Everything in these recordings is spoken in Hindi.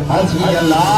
हस्बी अल्लाह।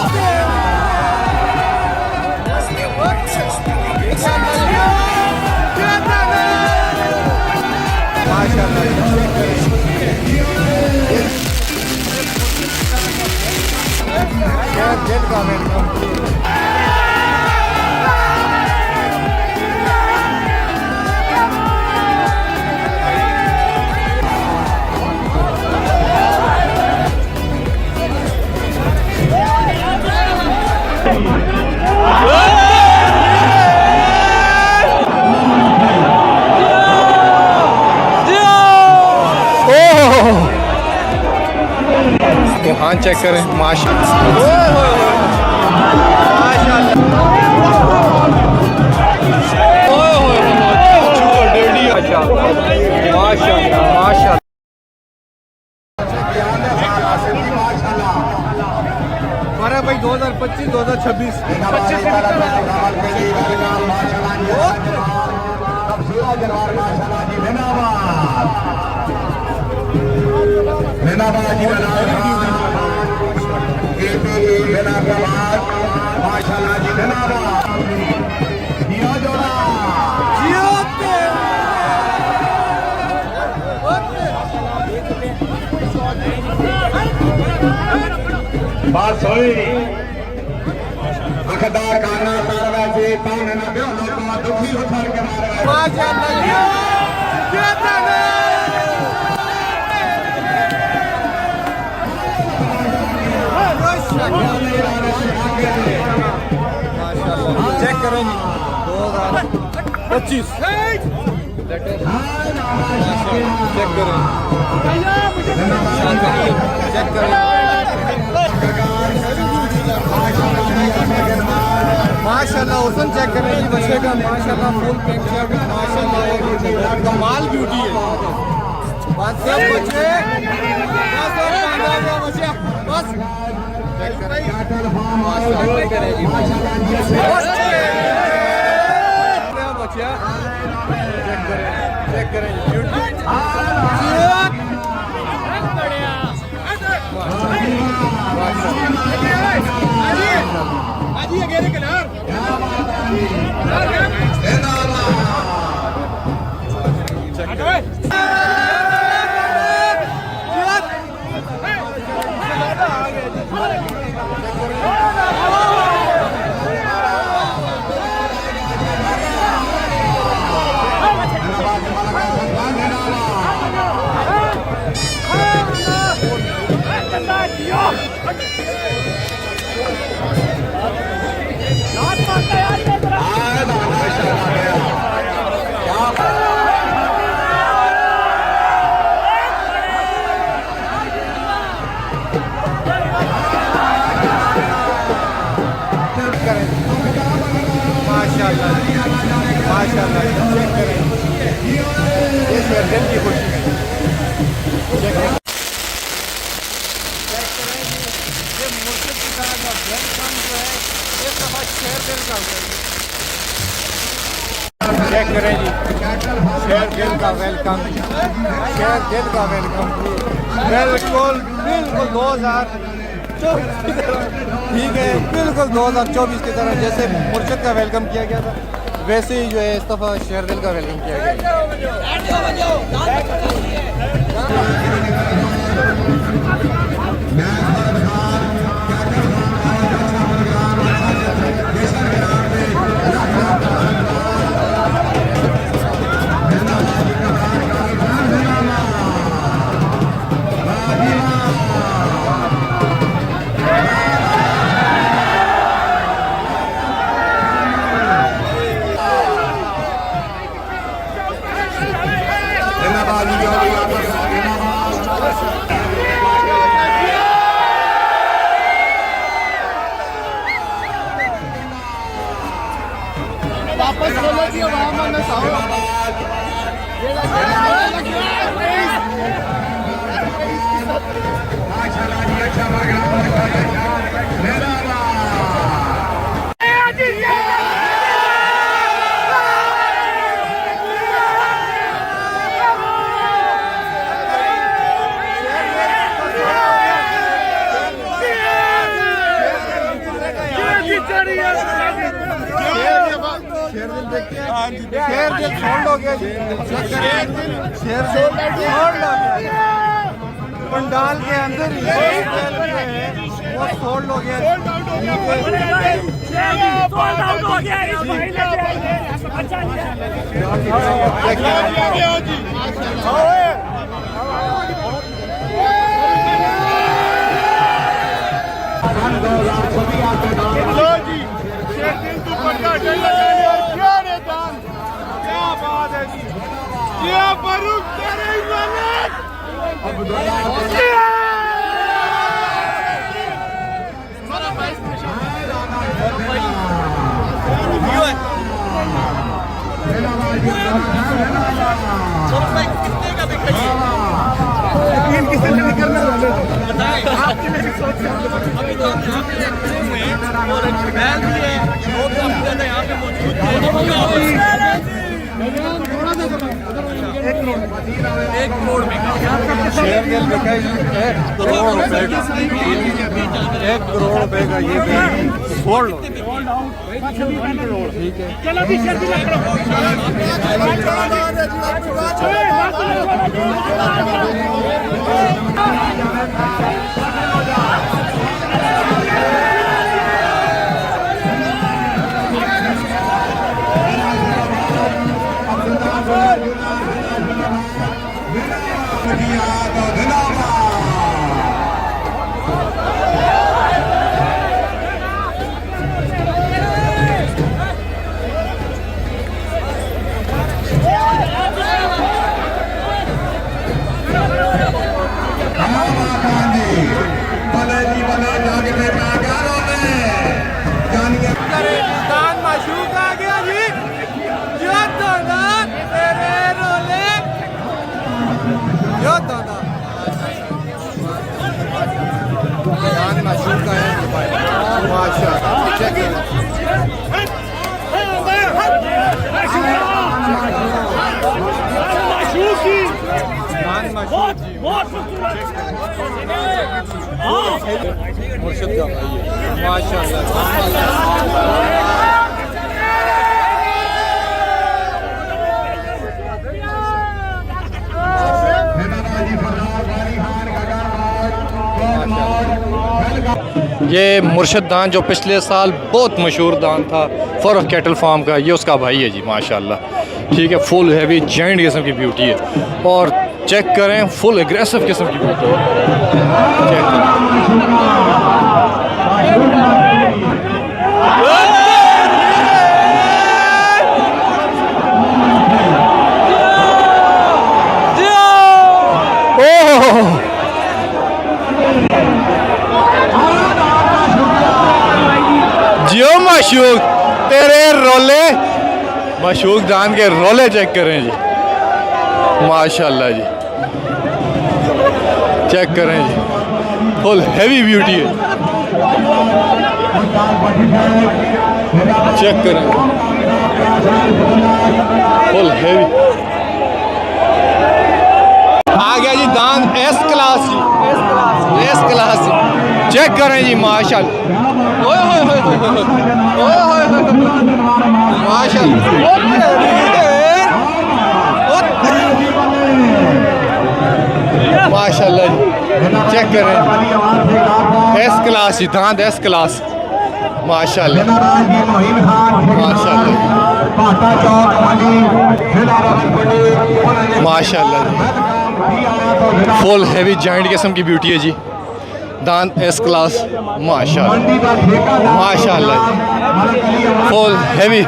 हाँ चेक करें माशाल्लाह माशाल्लाह। हमारा भाई 2025 2026 माशाल्लाह जी धन्यवाद। बात हुई अखदार काना तारवा से तान न दो लोग दुखी हो थर के मारे माशाल्लाह चेक करें 2025 चेक करें चेक करें माशाल्लाह हुसन चेक करें जी बच्चे का माशाल्लाह फुल पैंट शर्ट माशाल्लाह कमाल ब्यूटी है बस सब बच्चे बस चेक करें माशाल्लाह करें जी बच्चा चेक करें ब्यूटी आजी अगेरे किनार माशाल्लाह चेक करें ये दिल की खुशी है चेक करें ये मुर्शिद की तरह का वेलकम जो है एक दफा शेर दिल का चेक करें जी शेर दिल का वेलकम शेर दिल का वेलकम बिल्कुल बिल्कुल 2024 की तरह ठीक है बिल्कुल 2024 की तरह जैसे मुर्शिद का वेलकम किया गया था वैसे ही जो है इस दफ़ा शेर दिल का वेलकम किया गया शेर दिल सोल्ड हो गया जी। शेर दिल सोल्ड हो गया पंडाल के अंदर ही वो सोल्ड हो गया। शेयर गेल बिका जी 1 करोड़ रुपए का। 1 करोड़ रुपए का ये सोल्ड। ठीक है मुर्शिद का भाई है माशाल्लाह। ये मुर्शिद दान जो पिछले साल बहुत मशहूर दान था फॉर कैटल फार्म का, ये उसका भाई है जी माशाल्लाह। ठीक है, फुल हैवी जाइंट किस्म की ब्यूटी है और चेक करें फुल एग्रेसिव किस्म की ब्यूटी है। चेक करें जियो मशूक तेरे रोले, मशूक दान के रोले चेक करें जी माशाल्लाह जी। चेक करें जी फुल हैवी ब्यूटी है। चेक करें फुल हैवी आ गया जी दान एस क्लास जी, एस क्लास जी। चेक करें जी माशाल्लाह माशाल्लाह जी। चेक करें एस क्लास जी दांत एस क्लास माशाल्लाह माशाल्लाह माशाल्लाह जी। फुल हैवी जाइंट किस्म की ब्यूटी है जी, दांत एस क्लास माशाल्लाह माशाल्लाह जी। फुल हैवी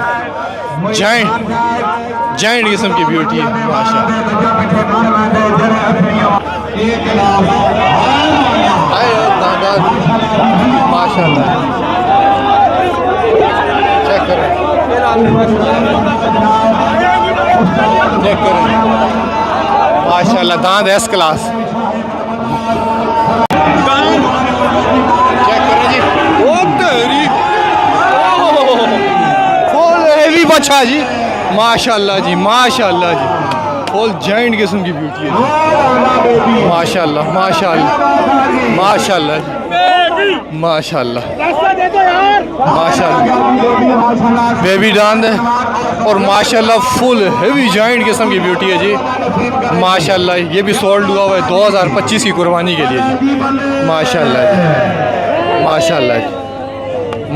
जाइंट किस्म की ब्यूटी है माशाल्लाह। माशाल्लाह चेक करें चेक करें माशाल्लाह दांत एस क्लास। चेक करें जी ओ तेरी फुल हैवी बच्चा जी माशाल्लाह जी माशाल्लाह जी। फुल जाइंट किस्म की ब्यूटी है माशाल्लाह माशाल्लाह माशाल्लाह जी। माशाल्लाह माशाल्लाह बेबी डांद है और माशाल्लाह फुल हेवी जॉइंट किस्म की ब्यूटी है जी। माशाल्लाह ये भी सोल्ड हुआ हुआ है 2025 की कुर्बानी के लिए जी। माशाल्लाह जी माशाल्लाह जी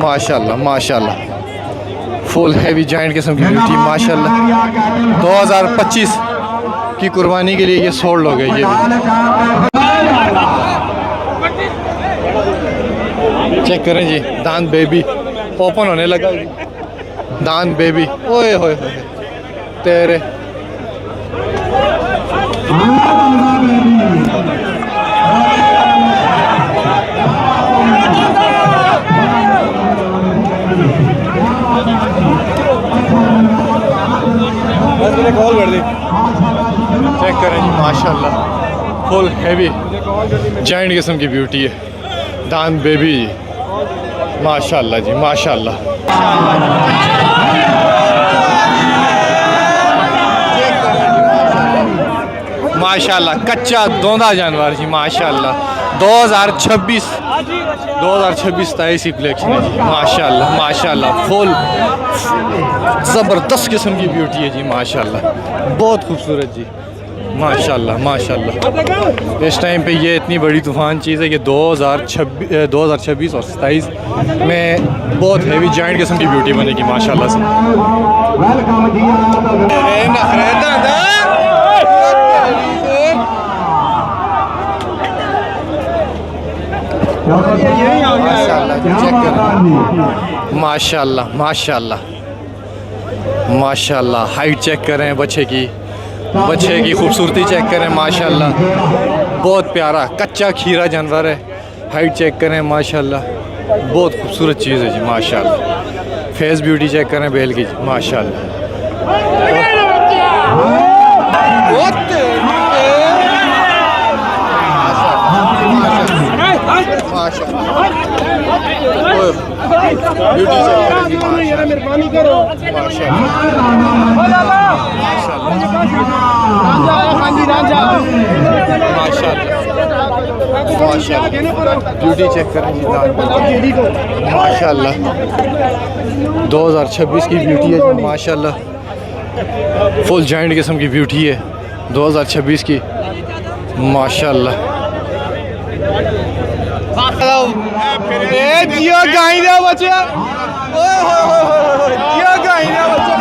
माशाल्लाह माशाल्लाह फुल हेवी जॉइंट किस्म की ब्यूटी माशाल्लाह 2025 की कुर्बानी के लिए ये सोल्ड हो गई। ये चेक करें जी दांत बेबी ओपन होने लगा जी। दांत बेबी ओए होए तेरे कॉल कर दी। चेक करें जी माशाल्लाह फुल हैवी जाइंट किस्म की ब्यूटी है दान बेबी जी। माशाल्लाह जी माशाल्लाह माशाल्लाह कच्चा दोंदा जानवर जी माशाल्लाह 2026-27 की कलेक्शन है जी। माशाल्लाह माशाल्लाह फुल ज़बरदस्त किस्म की ब्यूटी है जी माशाल्लाह बहुत खूबसूरत जी माशाल्लाह माशाल्लाह। इस टाइम पे ये इतनी बड़ी तूफ़ान चीज़ है कि 2026 और 27 में बहुत हेवी जाइंट किस्म की ब्यूटी बनेगी माशाल्लाह से। माशाल्लाह माशाल्लाह माशाल्लाह हाइट चेक करें बच्चे की खूबसूरती चेक करें माशाल्लाह बहुत प्यारा कच्चा खीरा जानवर है। हाइट चेक करें माशाल्लाह बहुत खूबसूरत चीज़ है जी माशाल्लाह। फेस ब्यूटी चेक करें बेल की जी माशाल्लाह। मेहरबानी करो ब्यूटी चेक करें माशाल्लाह 2026 की ब्यूटी है माशाल्लाह फुल जॉइंट किस्म की ब्यूटी है 2026 की माशाल्लाह। जियो गाई दे बच्चे जियो गाई दे बच्चे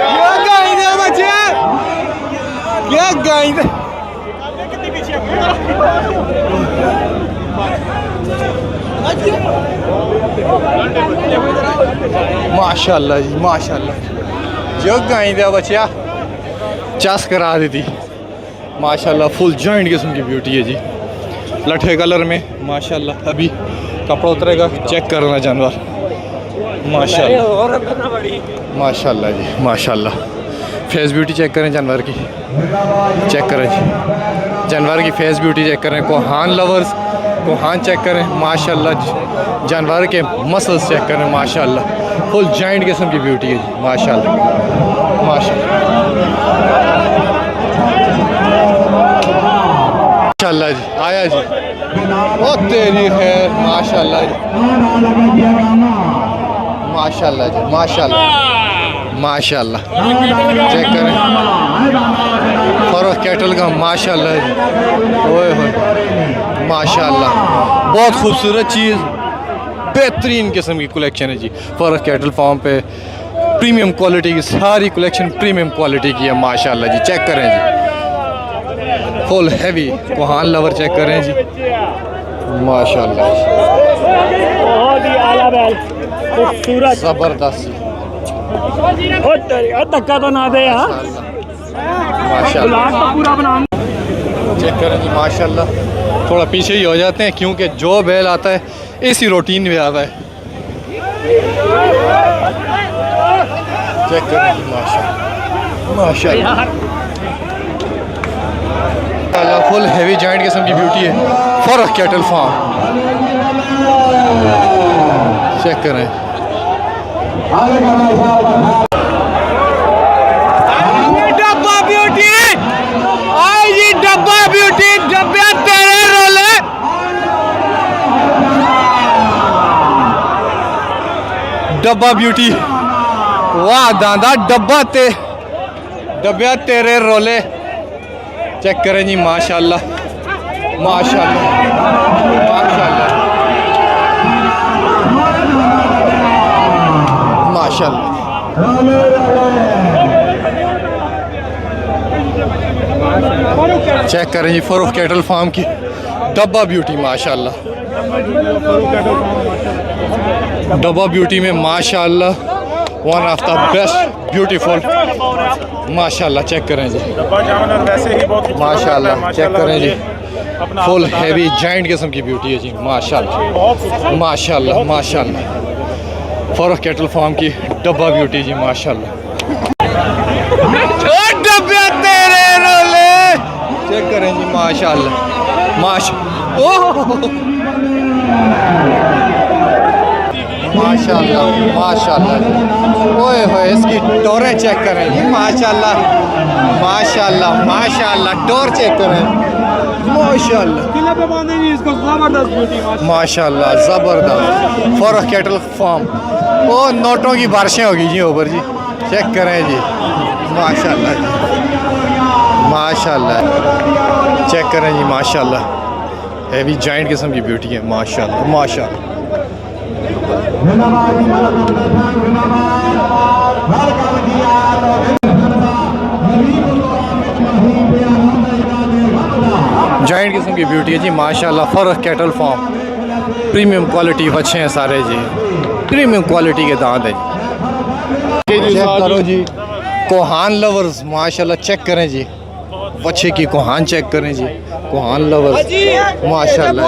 जियो गाई दे बच्चे क्या गाई दे माशाल्लाह जी माशाल्लाह जो गाई दे बच्चा चस करा देती माशाल्लाह फुल जॉइंट किस्म की ब्यूटी है जी लठे कलर में माशाल्लाह। अभी कपड़ा उतरेगा चेक करना जानवर माशाल्लाह माशाल्लाह जी माशाल्लाह। फेस ब्यूटी चेक करें जानवर की चेक करें जी जानवर की फेस ब्यूटी चेक करें। कोहान लवर्स कोहान चेक करें माशाल्लाह जानवर के मसल्स चेक करें माशाल्लाह फुल जॉइंट किस्म की ब्यूटी है जी माशाल्लाह माशाल्लाह माशाल्लाह जी आया जी ओ तेरी खैर माशाल्लाह जी माशाल्लाह जी माशाल्लाह माशाल्लाह चेक करें फरोख कैटल का माशाल्लाह जी ओए होए माशाल्लाह बहुत खूबसूरत चीज़ बेहतरीन किस्म की कलेक्शन है जी। फरोख कैटल फार्म पे प्रीमियम क्वालिटी की सारी कलेक्शन प्रीमियम क्वालिटी की है माशाल्लाह जी। चेक करें जी फुल हैवी कोहान लवर चेक करें जी माशाल्लाह बहुत ही आला बैल खूबसूरत ज़बरदस्त धक्का तो ना दे माशाल्लाह पूरा बना चेक करें जी माशाल्लाह। थोड़ा पीछे ही हो जाते हैं क्योंकि जो बैल आता है इसी रूटीन में आता है। चेक करें जी माशाल्लाह माशाल्लाह फुल हैवी जॉइंट किस्म की ब्यूटी है फरोख कैटल फार्म चेक करें डब्बा ब्यूटी आई जी डब्बा ब्यूटी डब्बे तेरे डब्बा ब्यूटी, वाह दादा डब्बा डब्बा तेरे रोले। चेक करें जी माशाल्लाह माशाल्लाह माशाल्लाह माशाल्लाह। चेक करें जी फरूख कैटल फार्म की डब्बा ब्यूटी माशाल्लाह। डब्बा ब्यूटी में माशाल्लाह one of the best beautiful माशाल्लाह। चेक करें जी माशाल्लाह, चेक करें जी फुल हैवी जाइंट किस्म की ब्यूटी है जी माशाल्लाह माशाल्लाह माशाल्लाह। फरूख कैटल फार्म की डब्बा ब्यूटी जी माशाल्लाह। डब्बे तेरे रोले। चेक करें जी माशाल्लाह माशाल्लाह माशाल्लाह। ओए होए इसकी टोरें चेक करें जी माशाल्लाह माशाल्लाह माशाल्लाह। टोर चेक करें माशाल्लाह माशाल्लाह ज़बरदस्त। फरूख कैटल फार्म ओ नोटों की बारिशें होगी जी ऊपर जी। चेक करें जी माशाल्लाह माशाल्लाह। चेक करें जी माशाल्लाह हैवी जाइंट किस्म की ब्यूटी है माशाल्लाह माशाल्लाह। जाइंट किस्म की ब्यूटी है जी माशाल्लाह। Farrukh cattle farm premium quality अच्छे हैं सारे जी, प्रीमियम क्वालिटी के दांत हैं जी। चेक करो जी कोहान लवर्स माशाल्लाह। चेक करें जी बच्चे की कोहान चेक करें जी, कोहान लवर्स माशाल्लाह।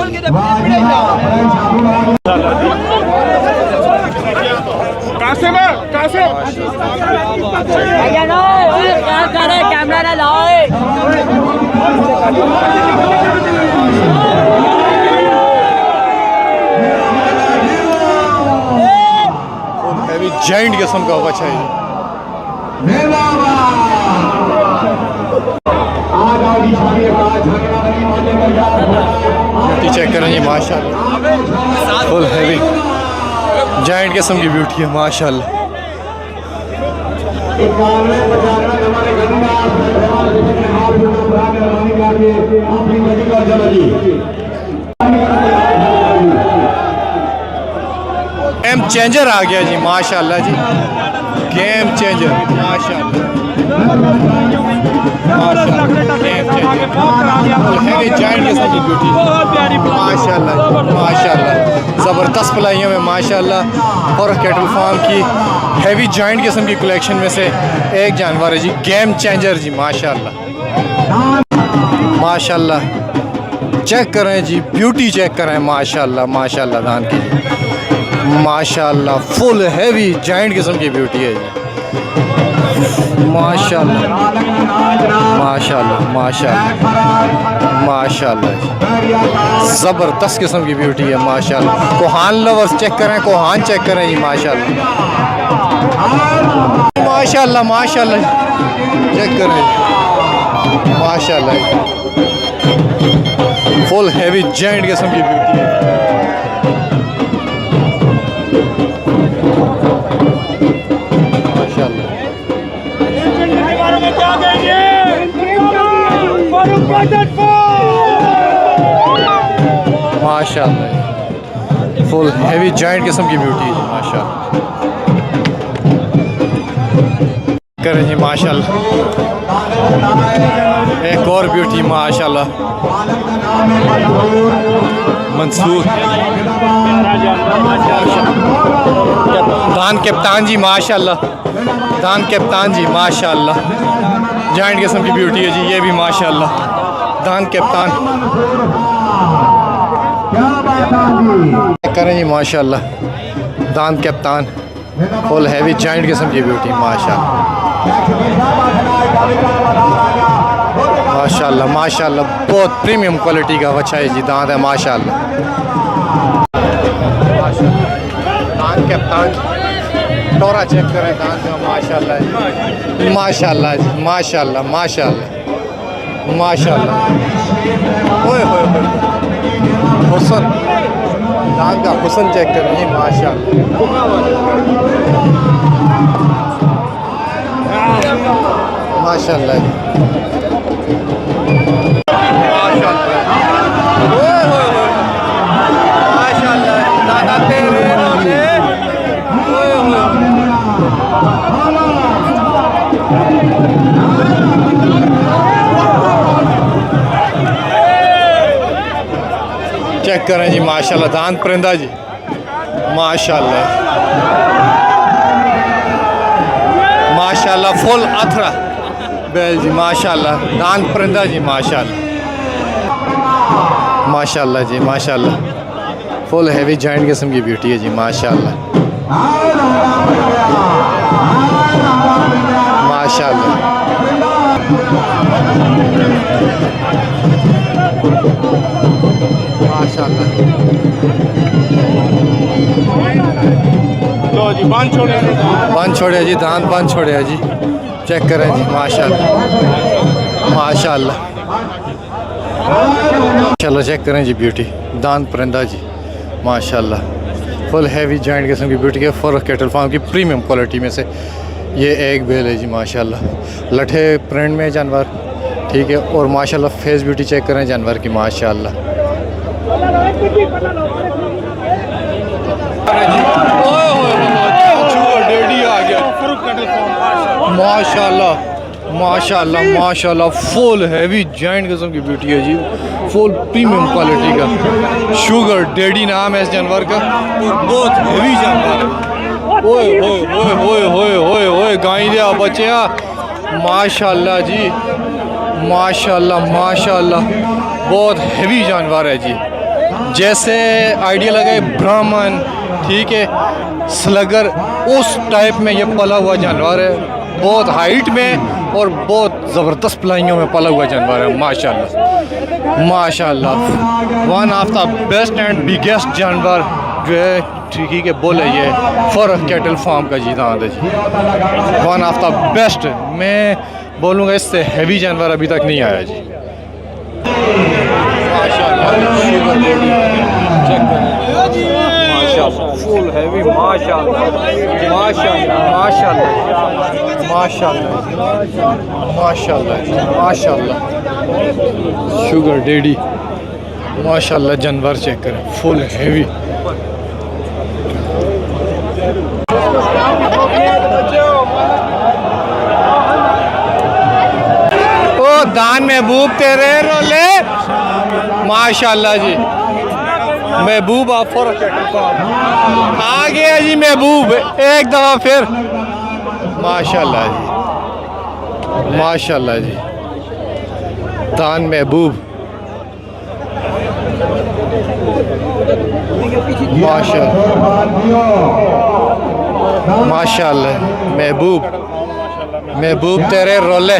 कैमरा ना लाओ। हैवी जाइंट किस्म का बच्चा है। चेक करें जी माशाल्लाह फुल हैवी जाइंट किस्म की ब्यूटी है माशाल्लाह। गेम चेंजर आ गया जी माशाल्लाह जी, गेम चेंजर माशाल्लाह माशाल्लाह। गेम चेंजर हैवी जाइंट किस्म की ब्यूटी माशाल्लाह माशाल्लाह। ज़बरदस्त पलाइयों में माशाल्लाह फरूख कैटल फार्म की हैवी जाइंट किस्म की कलेक्शन में से एक जानवर है जी गेम चेंजर जी माशाल्लाह माशाल्लाह। चेक करें जी ब्यूटी चेक करें माशाल्लाह माशाल्लाह। दान की माशाल्लाह फुल हैवी जाइंट किस्म की ब्यूटी है जी माशाल्लाह माशाल्लाह माशाल्लाह माशाल्लाह। ज़बरदस्त किस्म की ब्यूटी है माशाल्लाह। कोहान लवर्स चेक करें, कोहान चेक करें जी माशाल्लाह माशाल्लाह माशाल्लाह। चेक करें माशाल्लाह फुल हैवी जाइंट किस्म की ब्यूटी है माशाल्लाह। फुल हैवी जाइंट किस्म की ब्यूटी है माशाल्लाह। करें जी माशाल्लाह एक और ब्यूटी माशाल्लाह मंसूर दान कप्तान जी माशाल्लाह। दान कप्तान जी माशाल्लाह जाइंट किस्म की ब्यूटी है जी ये भी माशाल्लाह। दान कप्तान करें जी माशाल्लाह। दान कप्तान फुल हैवी जाइंट किस्म की ब्यूटी माशाल्लाह माशाल्लाह माशाल्लाह। बहुत प्रीमियम क्वालिटी का बच्चा है जी दांत है माशाल्लाह। दान कप्तान टोरा चेक करें दांत का माशाल्लाह माशाल्लाह जी माशाल्लाह माशाल्लाह माशाल्लाह। ओए होए हुसन दांत का हुस्न चेक करें जी माशाल्लाह माशाल्लाह जी माशाल्लाह दादा तेरे रोले चेक करें जी माशाल्लाह दांत परिंदा जी माशाल्लाह माशाल्लाह फुल अथरा बैल जी माशाल्लाह दांत परिंदा जी माशाल्लाह माशाल्लाह जी माशाल्लाह फुल हैवी जॉइंट किस्म की ब्यूटी है जी माशाल्लाह माशाल्लाह माशाल्लाह लो जी बांध छोड़े जी दांत बांध छोड़े जी चेक करें जी माशाल्लाह माशाल्लाह माशाल्लाह चेक करें जी ब्यूटी दांत परिंदा जी माशाल्लाह फुल हैवी जॉइंट किस्म की ब्यूटी है फॉर कैटल फार्म की प्रीमियम क्वालिटी में से ये एक बेल है जी माशाल्लाह लठे प्रिंट में जानवर ठीक है और माशाल्लाह फेस ब्यूटी चेक करें जानवर की माशाल्लाह माशाल्लाह माशाल्लाह माशाल्लाह फुल हैवी जॉइंट किस्म की ब्यूटी है जी फुल प्रीमियम क्वालिटी का शुगर डैडी नाम है इस जानवर का और बहुत हैवी जानवर है ओए ओए ओए ओए ओए ओए ओए गाय दिया बच्चिया माशाल्लाह जी माशाल्लाह माशाल्लाह बहुत हैवी जानवर है जी जैसे आइडिया लगे ब्राह्मण ठीक है स्लगर उस टाइप में ये पला हुआ जानवर है बहुत हाइट में और बहुत ज़बरदस्त पलाइयों में पला हुआ जानवर है माशाल्लाह माशाल्लाह one of the best and biggest जानवर जो है ठीक है बोले ये फॉर कैटल फार्म का जी दांत है जी वन ऑफ द बेस्ट मैं बोलूँगा इससे हैवी जानवर अभी तक नहीं आया जी माशाल्लाह फुल हैवी माशाल्लाह माशाल्लाह माशाल्लाह माशाल्लाह माशाल्लाह माशाल्लाह शुगर डैडी माशाल्लाह जानवर चेक करें फुल हैवी ओ दान महबूब तेरे रोले माशाल्लाह जी महबूब ऑफर आ गया जी महबूब एक दफ़ा फिर माशाल्लाह जी माशाल्लाह जी दान महबूब माशाल्लाह माशाल्लाह महबूब महबूब तेरे रोले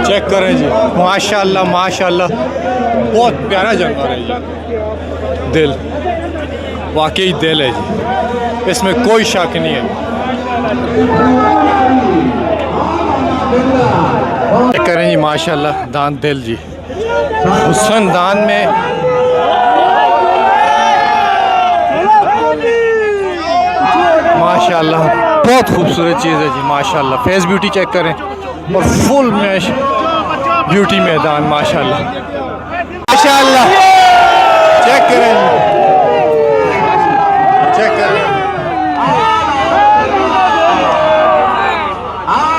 चेक करें जी माशाल्लाह माशाल्लाह बहुत प्यारा जानवर है जी दिल वाकई दिल है जी इसमें कोई शक नहीं है चेक करें जी माशाल्लाह दांत दिल जी हुस्न दान में माशाल्लाह बहुत खूबसूरत चीज़ है जी माशाल्लाह फेस ब्यूटी चेक करें और फुल मैश ब्यूटी मैदान माशाल्लाह माशाल्लाह चेक करें चेक करें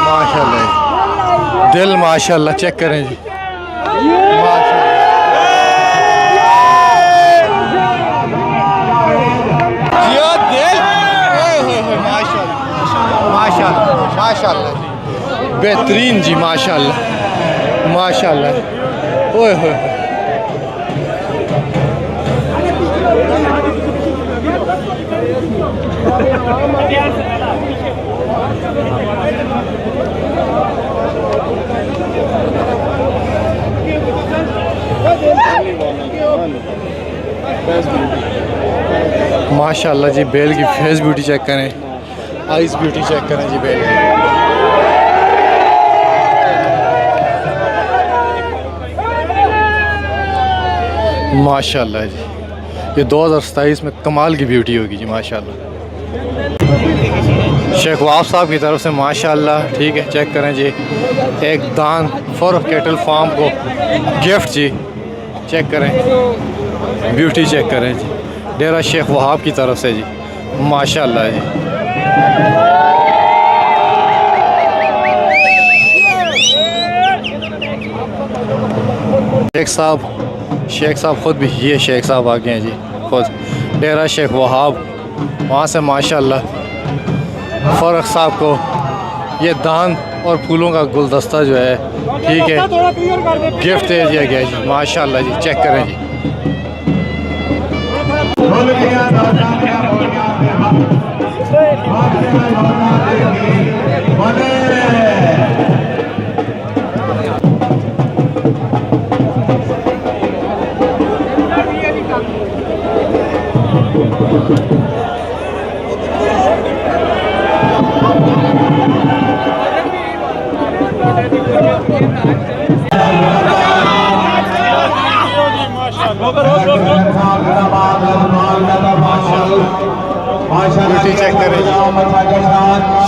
माशाल्लाह दिल माशाल्लाह चेक करें जी माशाल्लाह बेहतरीन जी माशाल्लाह माशाल्लाह ओए होए माशाल्लाह जी, बैल की फेस ब्यूटी चेक करें, आइस ब्यूटी चेक करें जी बैल की। माशाल्लाह जी, ये 2027 में कमाल की ब्यूटी होगी जी माशाल्लाह। शेख वाफ साहब की तरफ से माशाल्लाह, ठीक है, चेक करें जी, एक दान फॉर कैटल फार्म को गिफ्ट जी, चेक करें ब्यूटी चेक करें जी, डेरा शेख वहाब की तरफ से जी माशाल्लाह जी। शेख साहब ख़ुद भी, ये शेख साहब आ गए हैं जी, खुद डेरा शेख वहाब, वहाँ से माशाल्लाह फ़र्क साहब को ये दान और फूलों का गुलदस्ता जो है, ठीक है, गिफ्ट दे दिया गया जी माशाल्लाह जी। चेक करें जी, ब्यूटी चेक करें जी,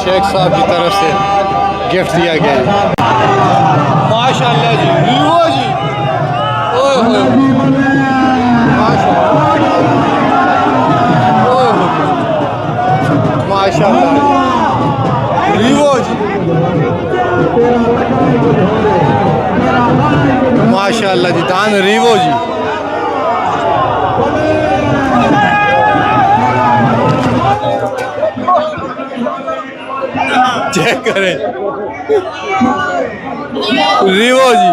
शेख साहब की तरफ से गिफ्ट दिया गया है माशाल्लाह जी। वीवो जी, ओए होए माशाल्लाह, वीवो जी माशाल्लाह जी, दान रीवो जी। चेक करें रीवो जी,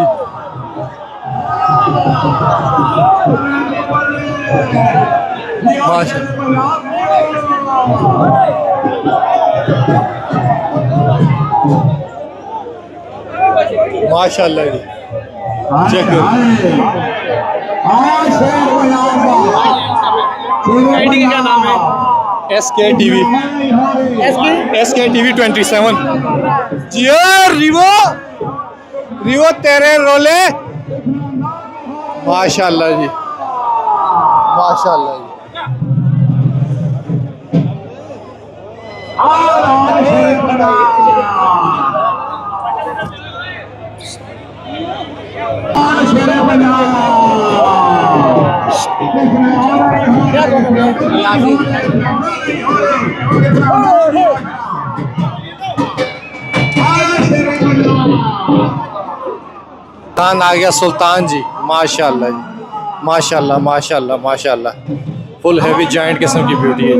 माशाल्लाह जी। चेक करें क्या नाम है? SKTV 27 जी। रीवो तेरे रोले माशाल्लाह जी, माशाल्लाह जी। दान आ गया सुल्तान जी माशाल्लाह जी, माशाल्लाह माशाल्लाह माशाल्लाह, फुल हैवी जॉइंट किस्म की ब्यूटी है।